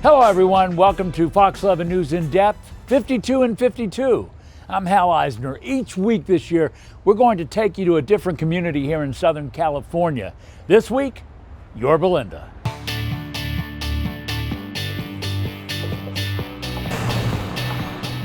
Hello everyone, welcome to Fox 11 News In Depth, 52 and 52. I'm Hal Eisner. Each week this year, we're going to take you to a different community here in Southern California. This week, Yorba Linda.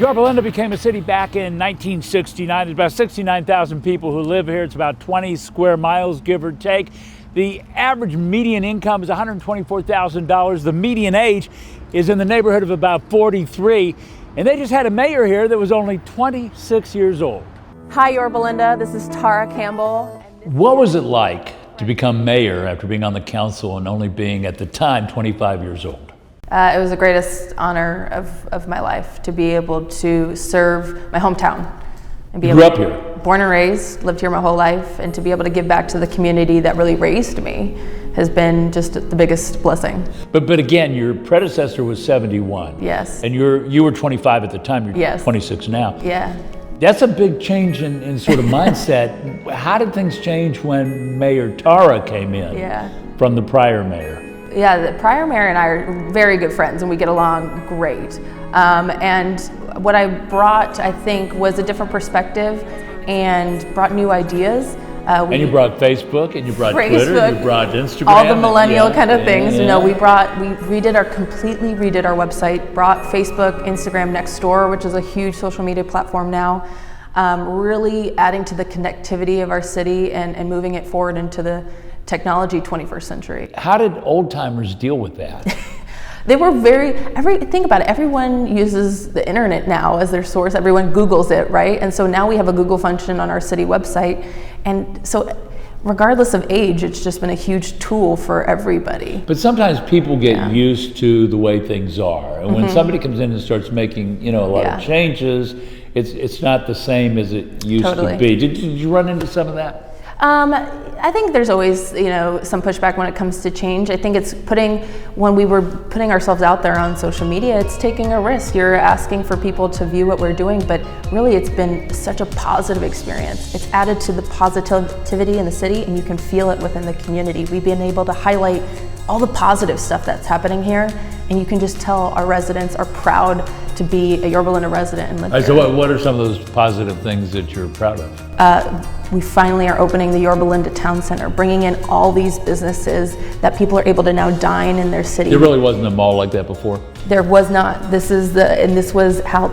Yorba Linda became a city back in 1969. There's about 69,000 people who live here. It's about 20 square miles, give or take. The average median income is $124,000. The median age is in the neighborhood of about 43. And they just had a mayor here that was only 26 years old. Hi, Yorba Linda. This is Tara Campbell. What was it like to become mayor after being on the council and only being, at the time, 25 years old? It was the greatest honor of my life to be able to serve my hometown. And be You grew able up here? Born and raised, lived here my whole life, and to be able to give back to the community that really raised me has been just the biggest blessing. But again, your predecessor was 71. Yes. And you were 25 at the time, you're Yes. 26 now. Yeah. That's a big change in sort of mindset. How did things change when Mayor Tara came in from the prior mayor? Yeah, the prior mayor and I are very good friends and we get along great. And what I brought, I think, was a different perspective and brought new ideas. And you brought Facebook, and you brought Twitter, you brought Instagram. All the millennial kind of things. Yeah. You know, we completely redid our website, brought Facebook, Instagram, Nextdoor, which is a huge social media platform now, really adding to the connectivity of our city and moving it forward into the technology 21st century. How did old timers deal with that? They were think about it, everyone uses the internet now as their source, everyone Googles it, right? And so now we have a Google function on our city website. And so regardless of age, it's just been a huge tool for everybody. But sometimes people get used to the way things are. And when somebody comes in and starts making, a lot of changes, it's not the same as it used to be. Did you run into some of that? I think there's always, some pushback when it comes to change. I think it's when we were putting ourselves out there on social media, it's taking a risk. You're asking for people to view what we're doing, but really it's been such a positive experience. It's added to the positivity in the city, and you can feel it within the community. We've been able to highlight all the positive stuff that's happening here, and you can just tell our residents are proud to be a Yorba Linda resident and live here. So what are some of those positive things that you're proud of? We finally are opening the Yorba Linda Town Center, bringing in all these businesses that people are able to now dine in their city. There really wasn't a mall like that before? There was not. This was how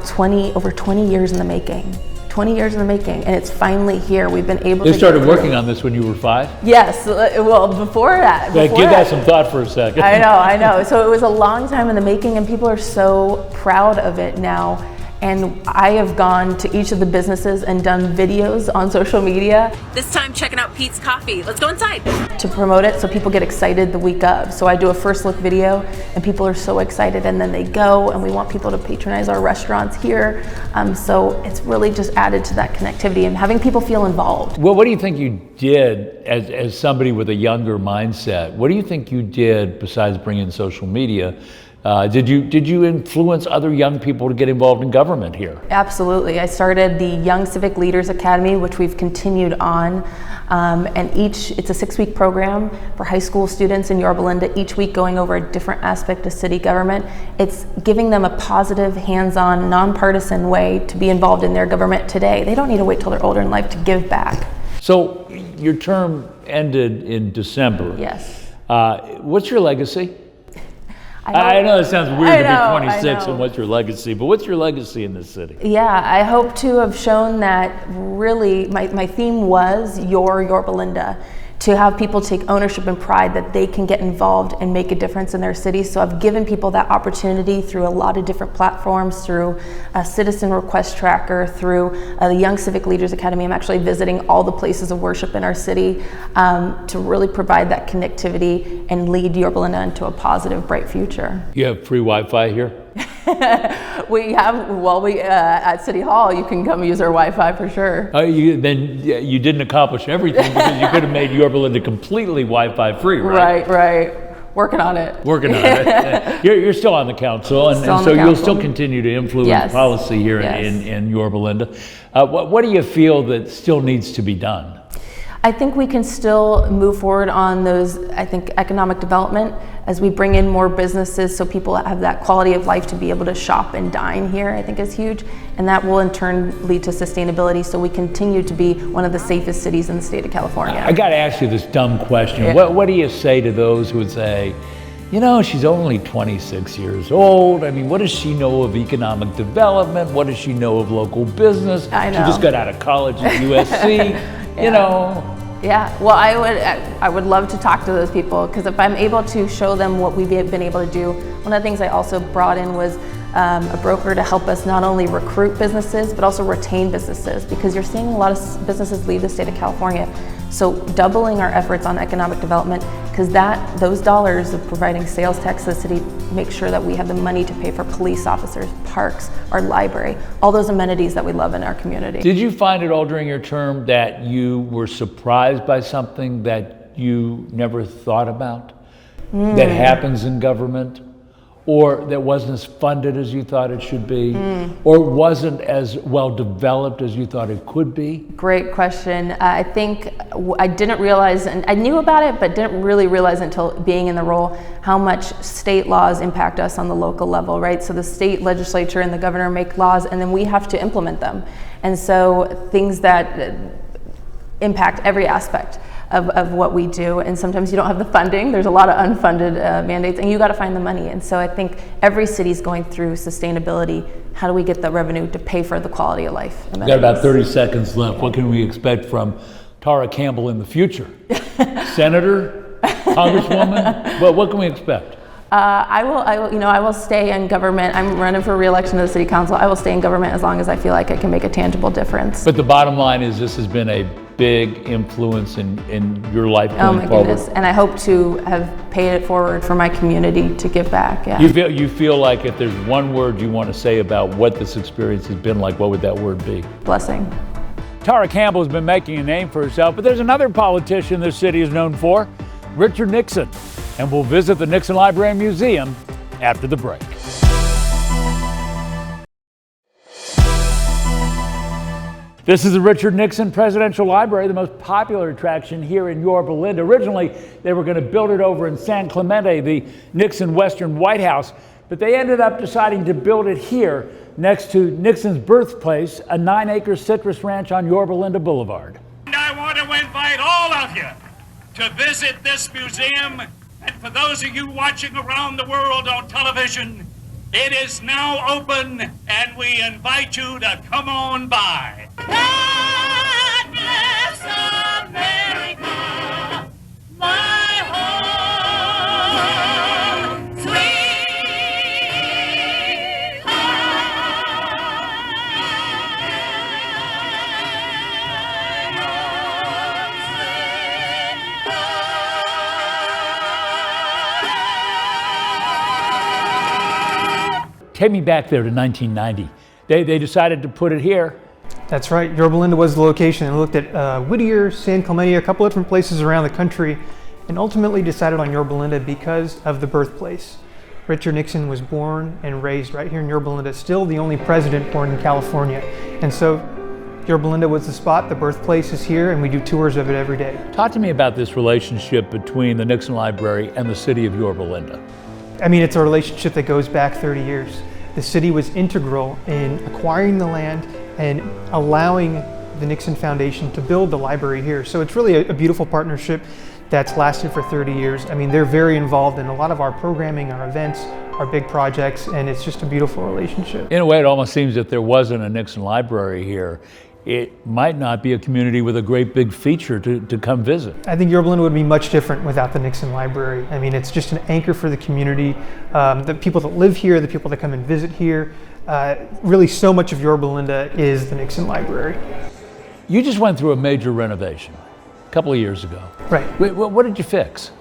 over 20 years in the making. 20 years in the making, and it's finally here. We've been able to. They started working on this when you were 5? Yes, well, before that. Give that some thought for a second. I know. So it was a long time in the making, and people are so proud of it now. And I have gone to each of the businesses and done videos on social media. This time checking out Pete's Coffee. Let's go inside. To promote it so people get excited the week of. So I do a first look video and people are so excited, and then they go, and we want people to patronize our restaurants here. So it's really just added to that connectivity and having people feel involved. Well, what do you think you did as somebody with a younger mindset? What do you think you did besides bringing social media? Did you influence other young people to get involved in government here? Absolutely. I started the Young Civic Leaders Academy, which we've continued on. And it's a 6-week program for high school students in Yorba Linda, each week going over a different aspect of city government. It's giving them a positive, hands-on, nonpartisan way to be involved in their government today. They don't need to wait till they're older in life to give back. So your term ended in December. Yes. What's your legacy? I know it sounds weird to be 26 and what's your legacy, but what's your legacy in this city? Yeah, I hope to have shown that really my theme was Yorba Linda, to have people take ownership and pride that they can get involved and make a difference in their city. So I've given people that opportunity through a lot of different platforms, through a citizen request tracker, through the Young Civic Leaders Academy. I'm actually visiting all the places of worship in our city to really provide that connectivity and lead Yorba Linda into a positive, bright future. You have free Wi-Fi here? We have, at City Hall, you can come use our Wi-Fi for sure. You didn't accomplish everything because you could have made Yorba Linda completely Wi-Fi free, right? Right. Working on it. You're still on the council, and so you'll still continue to influence policy here in Yorba Linda. What do you feel that still needs to be done? I think we can still move forward on those, I think, economic development as we bring in more businesses so people have that quality of life to be able to shop and dine here, I think is huge. And that will in turn lead to sustainability so we continue to be one of the safest cities in the state of California. I got to ask you this dumb question. Yeah. What do you say to those who would say, you know, she's only 26 years old. I mean, what does she know of economic development? What does she know of local business? I know. She just got out of college at USC, Yeah. you know. Yeah, well, I would love to talk to those people because if I'm able to show them what we've been able to do, one of the things I also brought in was a broker to help us not only recruit businesses but also retain businesses because you're seeing a lot of businesses leave the state of California. So doubling our efforts on economic development because those dollars of providing sales tax to the city make sure that we have the money to pay for police officers, parks, our library, all those amenities that we love in our community. Did you find at all during your term that you were surprised by something that you never thought about that happens in government? Or that wasn't as funded as you thought it should be, or wasn't as well developed as you thought it could be? Great question. I think I didn't realize, and I knew about it, but didn't really realize until being in the role how much state laws impact us on the local level, right? So the state legislature and the governor make laws, and then we have to implement them. And so things that impact every aspect of what we do, and sometimes you don't have the funding. There's a lot of unfunded mandates, and you got to find the money. And so I think every city's going through sustainability. How do we get the revenue to pay for the quality of life? We've got about 30 seconds left. What can we expect from Tara Campbell in the future? Senator? Congresswoman? What can we expect? I will stay in government. I'm running for re-election to the city council. I will stay in government as long as I feel like I can make a tangible difference. But the bottom line is this has been a big influence in your life going Oh my forward. goodness! And I hope to have paid it forward for my community to give back. Yeah. You feel like if there's one word you want to say about what this experience has been like, what would that word be? Blessing. Tara Campbell has been making a name for herself, but there's another politician this city is known for, Richard Nixon. And we'll visit the Nixon Library and Museum after the break. This is the Richard Nixon Presidential Library, the most popular attraction here in Yorba Linda. Originally, they were going to build it over in San Clemente, the Nixon Western White House, but they ended up deciding to build it here next to Nixon's Birthplace, a 9-acre citrus ranch on Yorba Linda Boulevard. And I want to invite all of you to visit this museum. And for those of you watching around the world on television, it is now open, and we invite you to come on by. God bless America, my home, sweet Take me back there to 1990. They decided to put it here. That's right. Yorba Linda was the location, and looked at Whittier, San Clemente, a couple of different places around the country, and ultimately decided on Yorba Linda because of the birthplace. Richard Nixon was born and raised right here in Yorba Linda, still the only president born in California. And so Yorba Linda was the spot, the birthplace is here, and we do tours of it every day. Talk to me about this relationship between the Nixon Library and the city of Yorba Linda. I mean, it's a relationship that goes back 30 years. The city was integral in acquiring the land and allowing the Nixon Foundation to build the library here. So it's really a beautiful partnership that's lasted for 30 years. I mean, they're very involved in a lot of our programming, our events, our big projects, and it's just a beautiful relationship. In a way, it almost seems if there wasn't a Nixon Library here, it might not be a community with a great big feature to come visit. I think Yorba Linda would be much different without the Nixon Library. I mean, it's just an anchor for the community. The people that live here, the people that come and visit here, really so much of Yorba Linda is the Nixon Library. You just went through a major renovation a couple of years ago. Right. What did you fix?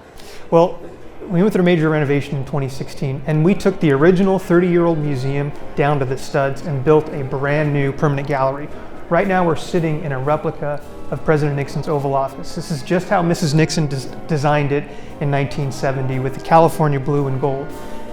Well, we went through a major renovation in 2016, and we took the original 30-year-old museum down to the studs and built a brand new permanent gallery. Right now we're sitting in a replica of President Nixon's Oval Office. This is just how Mrs. Nixon designed it in 1970 with the California blue and gold.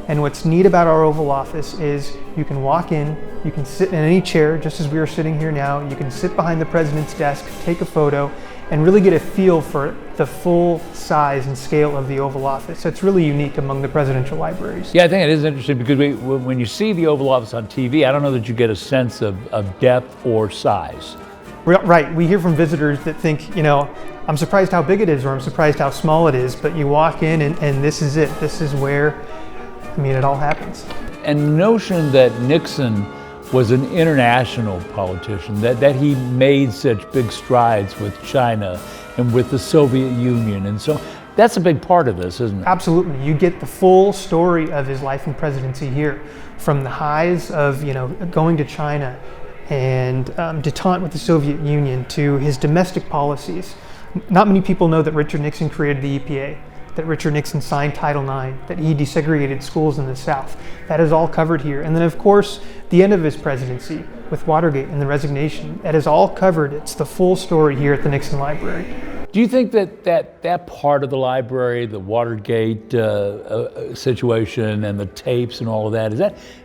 And what's neat about our Oval Office is you can walk in, you can sit in any chair just as we are sitting here now, you can sit behind the President's desk, take a photo, and really get a feel for the full size and scale of the Oval Office. So it's really unique among the presidential libraries. Yeah, I think it is interesting because when you see the Oval Office on TV, I don't know that you get a sense of depth or size. Right, we hear from visitors that think, I'm surprised how big it is, or I'm surprised how small it is, but you walk in and this is it. This is where, it all happens. And the notion that Nixon was an international politician, that he made such big strides with China and with the Soviet Union, and so that's a big part of this, isn't it? Absolutely. You get the full story of his life and presidency here, from the highs of going to China and detente with the Soviet Union to his domestic policies. Not many people know that Richard Nixon created the EPA, that Richard Nixon signed Title IX, that he desegregated schools in the South. That is all covered here. And then, of course, the end of his presidency with Watergate and the resignation. That is all covered. It's the full story here at the Nixon Library. Do you think that part of the library, the Watergate situation and the tapes and all of that,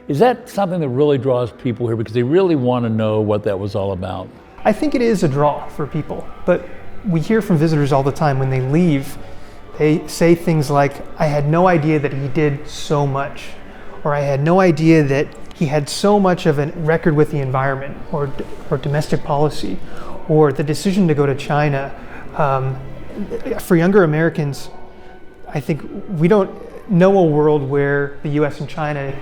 is that something that really draws people here because they really want to know what that was all about? I think it is a draw for people, but we hear from visitors all the time when they leave, they say things like, I had no idea that he did so much, or I had no idea that he had so much of a record with the environment or domestic policy, or the decision to go to China. For younger Americans, I think we don't know a world where the US and China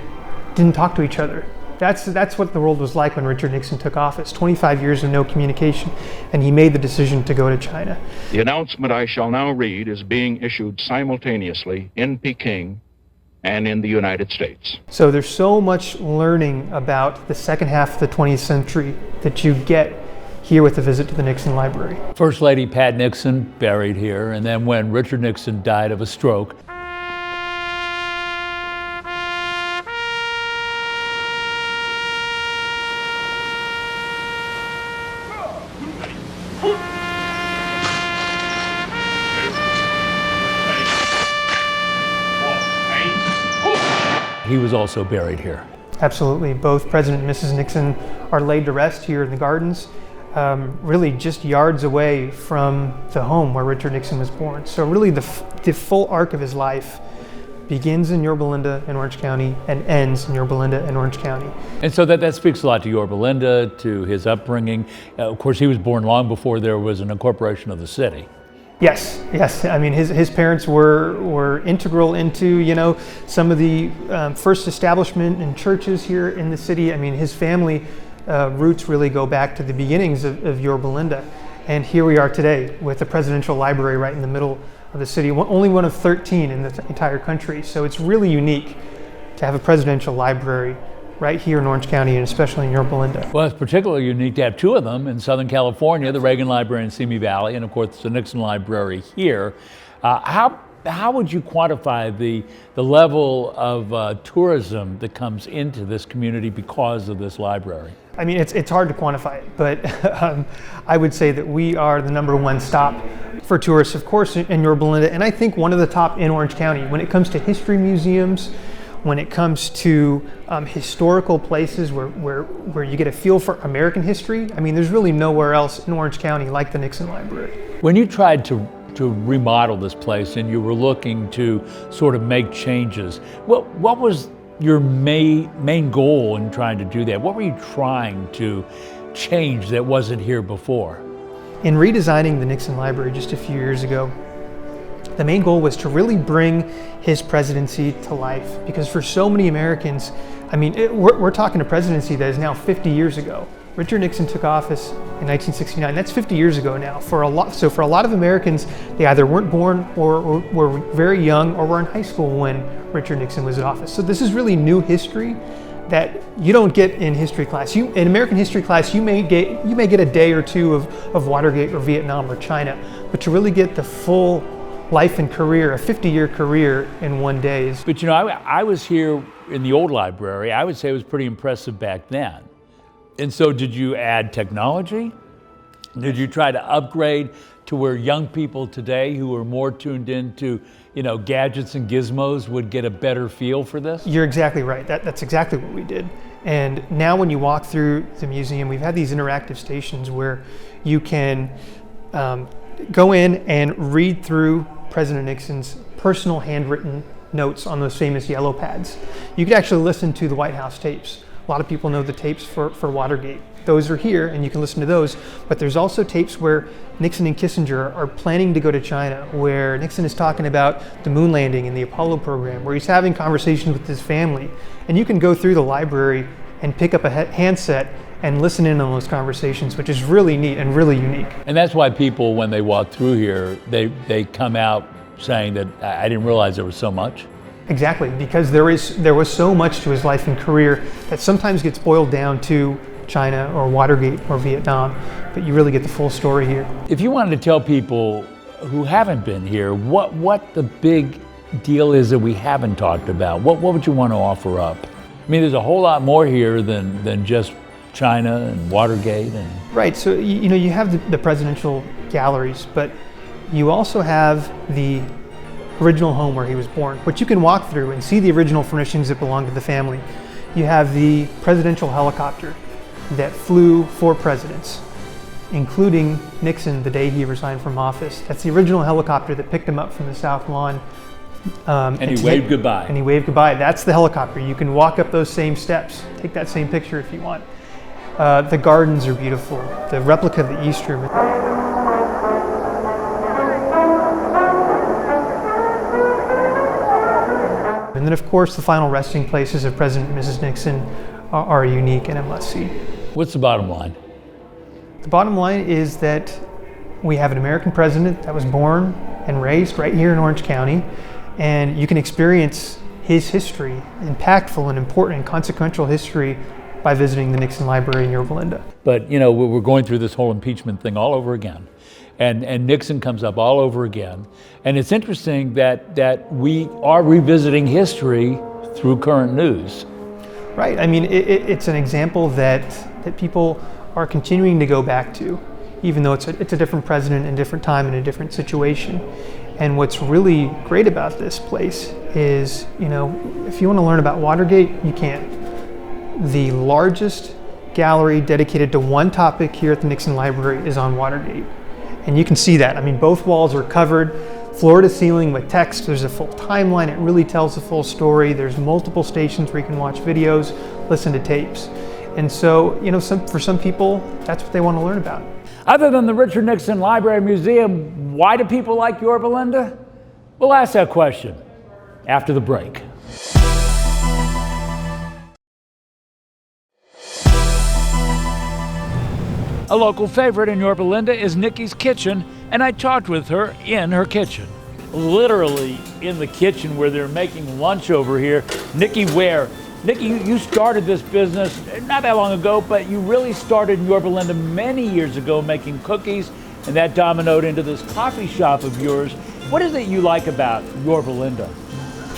didn't talk to each other. That's what the world was like when Richard Nixon took office. 25 years of no communication, and he made the decision to go to China. The announcement I shall now read is being issued simultaneously in Peking and in the United States. So there's so much learning about the second half of the 20th century that you get here with a visit to the Nixon Library. First Lady Pat Nixon buried here, and then when Richard Nixon died of a stroke, he was also buried here. Absolutely. Both President and Mrs. Nixon are laid to rest here in the gardens, really just yards away from the home where Richard Nixon was born. So really the full arc of his life begins in Yorba Linda in Orange County and ends in Yorba Linda in Orange County. And so that speaks a lot to Yorba Linda, to his upbringing. Of course, he was born long before there was an incorporation of the city. Yes. His parents were integral into, some of the first establishment and churches here in the city. His family roots really go back to the beginnings of Yorba Linda. And here we are today with the presidential library right in the middle of the city, only one of 13 in the entire country. So it's really unique to have a presidential library right here in Orange County, and especially in Yorba Linda. Well, it's particularly unique to have two of them in Southern California, the Reagan Library in Simi Valley, and of course the Nixon Library here. How would you quantify the level of tourism that comes into this community because of this library? It's hard to quantify it, but I would say that we are the #1 stop for tourists, of course, in Yorba Linda, and I think one of the top in Orange County when it comes to history museums, when it comes to historical places where you get a feel for American history. There's really nowhere else in Orange County like the Nixon Library. When you tried to remodel this place and you were looking to sort of make changes, what was your main goal in trying to do that? What were you trying to change that wasn't here before? In redesigning the Nixon Library just a few years ago, the main goal was to really bring his presidency to life, because for so many Americans, we're talking a presidency that is now 50 years ago. Richard Nixon took office in 1969. That's 50 years ago now. For a lot of Americans, they either weren't born or were very young or were in high school when Richard Nixon was in office. So this is really new history that you don't get in history class. In American history class, you may get a day or two of Watergate or Vietnam or China, but to really get the full life and career, a 50-year career in one day. But I was here in the old library. I would say it was pretty impressive back then. And so did you add technology? Did you try to upgrade to where young people today who are more tuned into, gadgets and gizmos would get a better feel for this? You're exactly right. That's exactly what we did. And now when you walk through the museum, we've had these interactive stations where you can go in and read through President Nixon's personal handwritten notes on those famous yellow pads. You could actually listen to the White House tapes. A lot of people know the tapes for Watergate. Those are here, and you can listen to those. But there's also tapes where Nixon and Kissinger are planning to go to China, where Nixon is talking about the moon landing and the Apollo program, where he's having conversations with his family. And you can go through the library and pick up a handset and listen in on those conversations, which is really neat and really unique. And that's why people, when they walk through here, they come out saying that I didn't realize there was so much. Exactly, because there was so much to his life and career that sometimes gets boiled down to China or Watergate or Vietnam, but you really get the full story here. If you wanted to tell people who haven't been here what the big deal is that we haven't talked about, what would you want to offer up? I mean, there's a whole lot more here than just China and Watergate. Right, so you have the presidential galleries, but you also have the original home where he was born, which you can walk through and see the original furnishings that belong to the family. You have the presidential helicopter that flew 4 presidents, including Nixon the day he resigned from office. That's the original helicopter that picked him up from the South Lawn. And he waved goodbye. And he waved goodbye. That's the helicopter. You can walk up those same steps, take that same picture if you want. The gardens are beautiful. The replica of the East Room. And then, of course, the final resting places of President and Mrs. Nixon are unique and a must-see. What's the bottom line? The bottom line is that we have an American president that was born and raised right here in Orange County, and you can experience his history, impactful and important and consequential history, by visiting the Nixon Library in Yorba Linda. But, you know, we're going through this whole impeachment thing all over again. And Nixon comes up all over again. And it's interesting that we are revisiting history through current news. Right, I mean, it's an example that people are continuing to go back to, even though it's a different president, a different time, and a different situation. And what's really great about this place is, if you want to learn about Watergate, you can. The largest gallery dedicated to one topic here at the Nixon Library is on Watergate. And you can see that. I mean, both walls are covered, floor to ceiling with text. There's a full timeline. It really tells the full story. There's multiple stations where you can watch videos, listen to tapes. And so, for some people, that's what they want to learn about. Other than the Richard Nixon Library Museum, why do people like Yorba Linda? We'll ask that question after the break. A local favorite in Yorba Linda is Nikkis Kitchen, and I talked with her in her kitchen. Literally in the kitchen where they're making lunch over here. Nikki Ware. Nikki, you started this business not that long ago, but you really started in Yorba Linda many years ago making cookies, and that dominoed into this coffee shop of yours. What is it you like about Yorba Linda?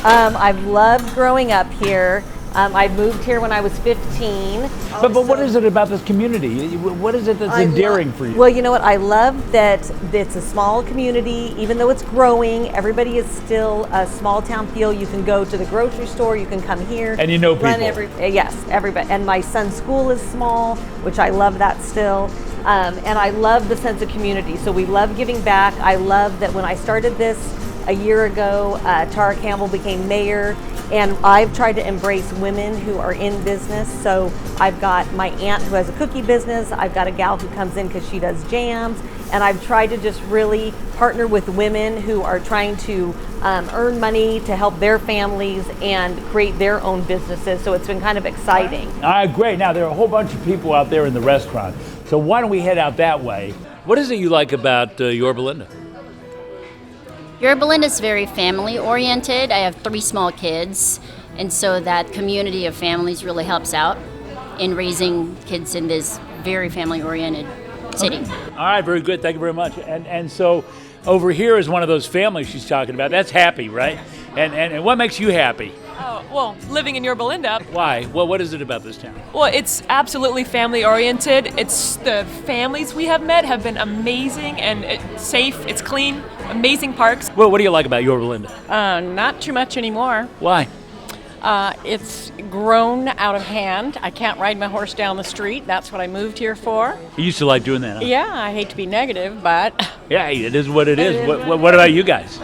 I've loved growing up here. I moved here when I was 15. But what is it about this community? What is it that's endearing for you? Well, you know what? I love that it's a small community. Even though it's growing, everybody is still a small town feel. You can go to the grocery store, you can come here. And you know people. Yes, everybody. And my son's school is small, which I love that still. And I love the sense of community. So we love giving back. I love that when I started this a year ago, Tara Campbell became mayor. And I've tried to embrace women who are in business. So I've got my aunt who has a cookie business. I've got a gal who comes in because she does jams. And I've tried to just really partner with women who are trying to earn money to help their families and create their own businesses. So it's been kind of exciting. Great. Now, there are a whole bunch of people out there in the restaurant. So why don't we head out that way? What is it you like about Yorba Linda? Yorba Linda is very family oriented. I have 3 small kids, and so that community of families really helps out in raising kids in this very family oriented city. Okay. All right, very good. Thank you very much. And so over here is one of those families she's talking about. That's happy, right? And what makes you happy? Oh, well, living in Yorba Linda. Why? Well, what is it about this town? Well, it's absolutely family oriented. It's the families we have met have been amazing, and it's safe, it's clean, amazing parks. Well, what do you like about Yorba Linda? Not too much anymore. Why? It's grown out of hand. I can't ride my horse down the street. That's what I moved here for. You used to like doing that, huh? Yeah, I hate to be negative, but... Yeah, it is what it is. What about you guys?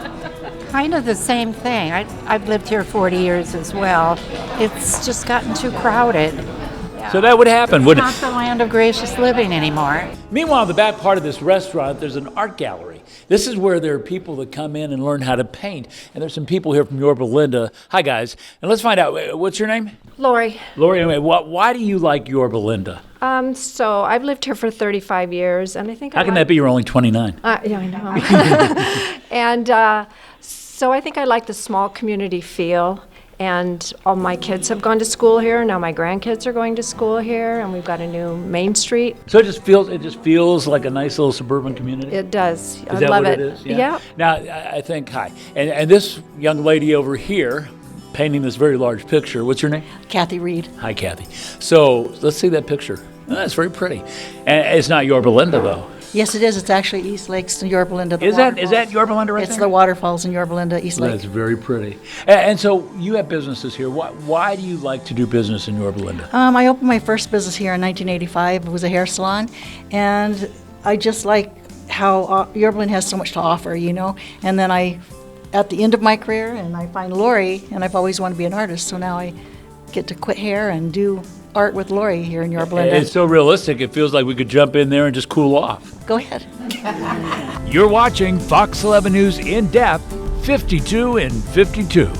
Kind of the same thing. I've lived here 40 years as well. It's just gotten too crowded. So that would happen, wouldn't it? It's not the land of gracious living anymore. Meanwhile, in the back part of this restaurant, there's an art gallery. This is where there are people that come in and learn how to paint. And there's some people here from Yorba Linda. Hi, guys. And let's find out, what's your name? Lori. Lori, anyway, why do you like Yorba Linda? So I've lived here for 35 years, and I think How can that be? You're only 29. Yeah, I know. And so I think I like the small community feel. And all my kids have gone to school here. Now my grandkids are going to school here, and we've got a new Main Street. So it just feels like a nice little suburban community. It does. Is I that love what it. it is? Yeah. Now I think hi, and this young lady over here, painting this very large picture. What's your name? Kathy Reed. Hi, Kathy. So let's see that picture. Oh, that's very pretty. And it's not Yorba Linda though. Yes, it is. It's actually East Lakes and Yorba Linda. Is that Yorba Linda right It's there? the waterfalls in Yorba Linda, East Lake. That's very pretty. And so you have businesses here. Why do you like to do business in Yorba Linda? I opened my first business here in 1985. It was a hair salon, and I just like how Yorba Linda has so much to offer, you know. And then at the end of my career, and I find Lori, and I've always wanted to be an artist, so now I get to quit hair and do art with Lori here in Yorba Linda. It's so realistic. It feels like we could jump in there and just cool off. Go ahead. You're watching Fox 11 News In Depth, 52 and 52.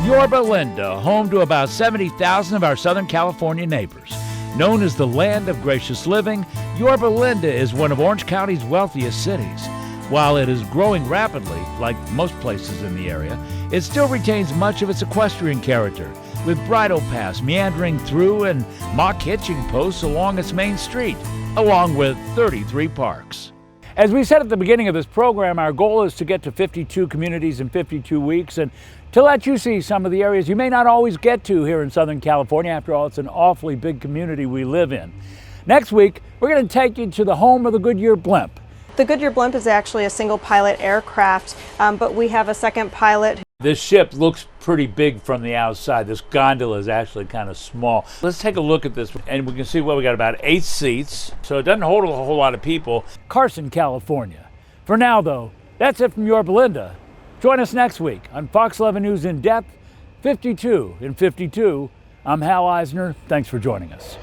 Yorba Linda, home to about 70,000 of our Southern California neighbors. Known as the land of gracious living, Yorba Linda is one of Orange County's wealthiest cities. While it is growing rapidly, like most places in the area, it still retains much of its equestrian character, with bridle paths meandering through and mock hitching posts along its main street, along with 33 parks. As we said at the beginning of this program, our goal is to get to 52 communities in 52 weeks and to let you see some of the areas you may not always get to here in Southern California. After all, it's an awfully big community we live in. Next week, we're going to take you to the home of the Goodyear blimp. The Goodyear blimp is actually a single pilot aircraft, but we have a second pilot. This ship looks pretty big from the outside. This gondola is actually kind of small. Let's take a look at this, and we can see we got about 8 seats, so it doesn't hold a whole lot of people. Carson, California. For now, though, that's it from Yorba Linda. Join us next week on Fox 11 News In Depth, 52 in 52. I'm Hal Eisner. Thanks for joining us.